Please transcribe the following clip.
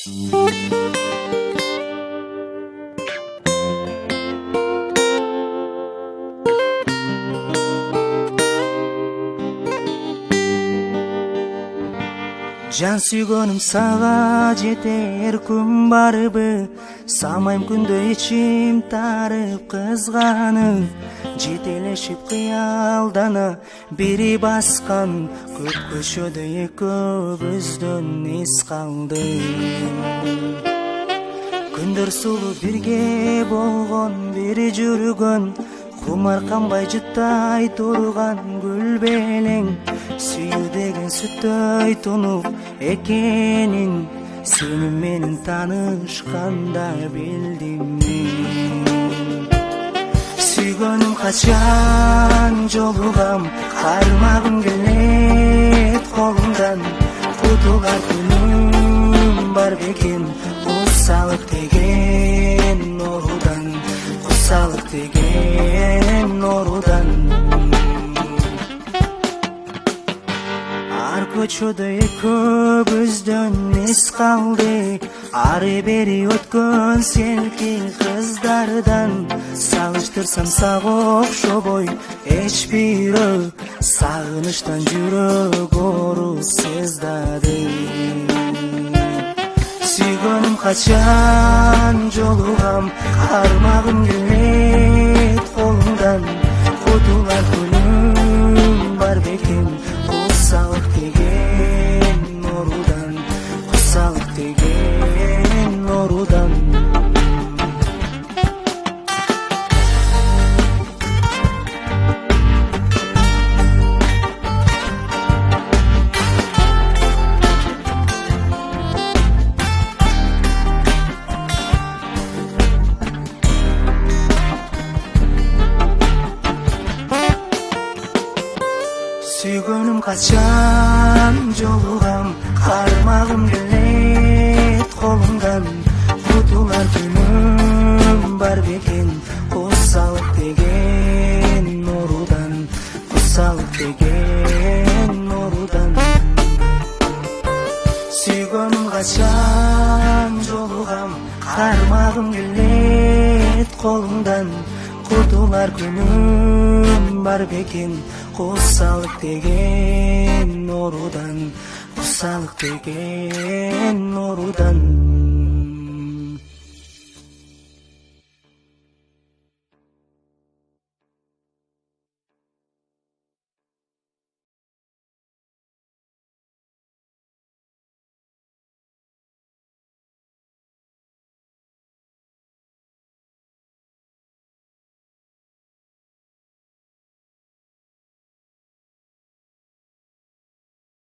Жан сүйгөнүм сага жетер күн барбы, самайм күндө ичим тарып кызганып, жетелешип кыялдана бири баскан көп көчөдө экөөбүздөн эс калды. Күндөр сулуу бирге болгон, бири жүргөн, кумар канбай жыттай турган гүл белең, сүйүү деген сүттөй тунук экенин сени менен таанышканда билдим мен. Сүйгөнүм качан жолугам, кармагым келет колумдан, кутулар күнүм бар бекен, кусалык деген орудан, кусалык деген орудан. Ар көчөдө экөөбүздөн эс калды, ары бери өткөн селкин кыздардан, салыштырсам сага окшобой эч бирөө, сагынычтан жүрөк оору сыздады. Сүйгөнүм качан жолугам, кармагым келет колумдан, кутулар күнүм бар бекен, кусалык деген орудан, кусалык деген орудан. Сүйгөнүм качан жолугам, кармагым келет колумдан, кутулар күнүм бар бекен, кусалык деген орудан, кусалык деген орудан. Сүйгөнүм качан жолугам, кармагым келет колумдан, кутулар күнүм бар бекен, кусалык деген орудан, кусалык деген орудан.